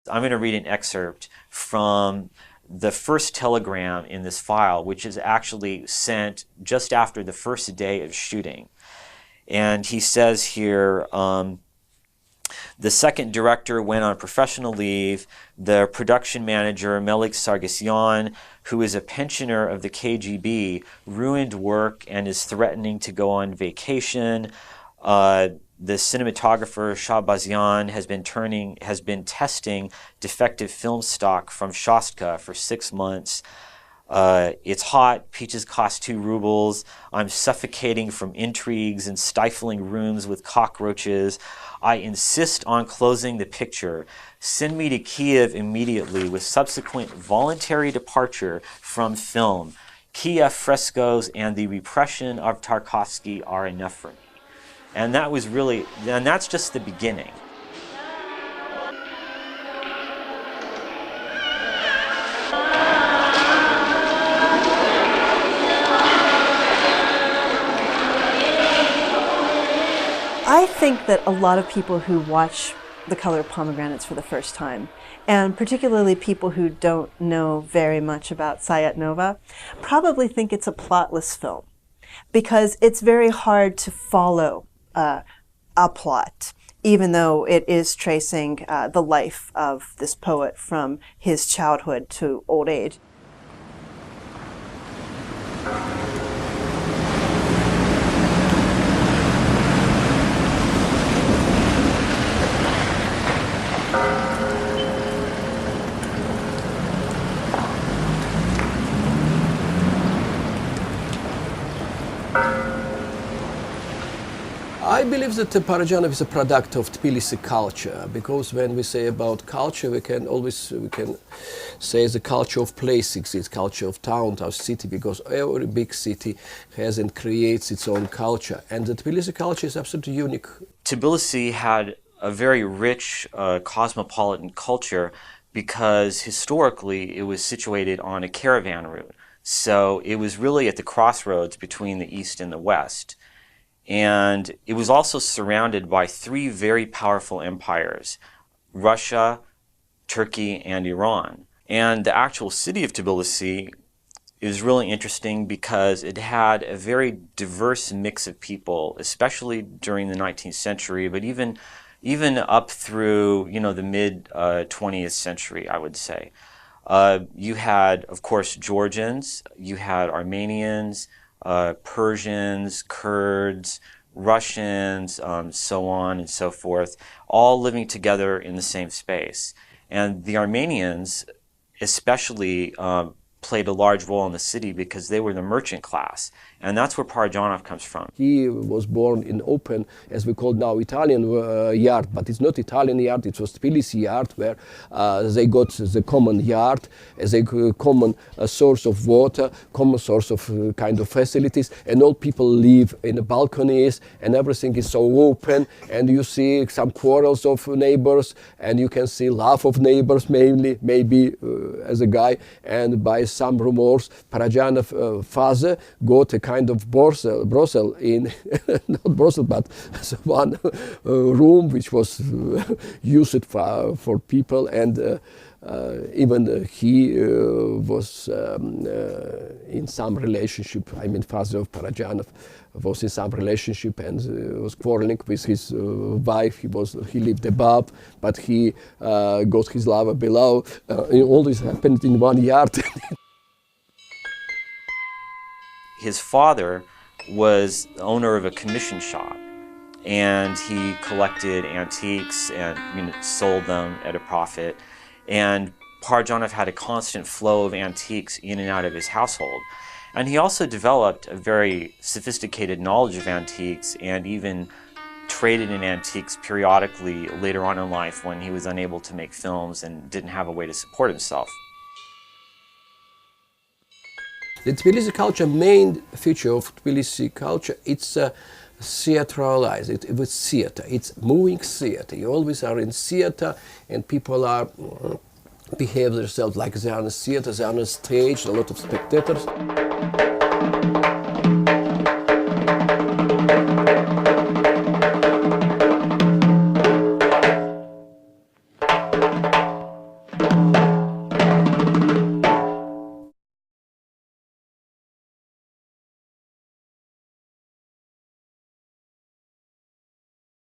I'm going to read an excerpt from the first telegram in this file, which is actually sent just after the first day of shooting. And he says here, the second director went on professional leave. The production manager, Melik Sargsyan, who is a pensioner of the KGB, ruined work and is threatening to go on vacation. The cinematographer Shahbazyan has been testing defective film stock from Shostka for 6 months. It's hot. Peaches cost 2 rubles. I'm suffocating from intrigues and stifling rooms with cockroaches. I insist on closing the picture. Send me to Kiev immediately with subsequent voluntary departure from film. Kiev frescoes and the repression of Tarkovsky are enough for me. And that was really, and that's just the beginning. I think that a lot of people who watch The Color of Pomegranates for the first time, and particularly people who don't know very much about Sayat-Nova, probably think it's a plotless film, because it's very hard to follow a plot, even though it is tracing the life of this poet from his childhood to old age. I believe that Parajanov is a product of Tbilisi culture, because when we say about culture, we can say the culture of places, it's culture of town, of city, because every big city has and creates its own culture, and the Tbilisi culture is absolutely unique. Tbilisi had a very rich cosmopolitan culture because historically it was situated on a caravan route. So it was really at the crossroads between the East and the West. And it was also surrounded by 3 very powerful empires, Russia, Turkey, and Iran. And the actual city of Tbilisi is really interesting because it had a very diverse mix of people, especially during the 19th century, but even up through, the mid 20th century, I would say. You had, of course, Georgians, you had Armenians, Persians, Kurds, Russians, so on and so forth, all living together in the same space. And the Armenians especially played a large role in the city because they were the merchant class. And that's where Parajanov comes from. He was born in open, as we call now, Italian yard, but it's not Italian yard, it was Tbilisi yard, where they got the common yard as a common source of water, common source of kind of facilities, and all people live in the balconies, and everything is so open, and you see some quarrels of neighbors, and you can see laugh of neighbors mainly, maybe as a guy, and by some rumors, Parajanov father got a kind of brothel in, not brothel, but one room which was used for people, and even he was in some relationship, I mean father of Parajanov was in some relationship and was quarreling with his wife. He lived above, but he got his lover below. All this happened in one yard. His father was the owner of a commission shop, and he collected antiques and sold them at a profit. And Parajanov had a constant flow of antiques in and out of his household. And he also developed a very sophisticated knowledge of antiques and even traded in antiques periodically later on in life when he was unable to make films and didn't have a way to support himself. The Tbilisi culture, main feature of Tbilisi culture, it's theatralized. It was theater. It's moving theater. You always are in theater, and people are behave themselves like they are in a theater. They are on a stage. A lot of spectators.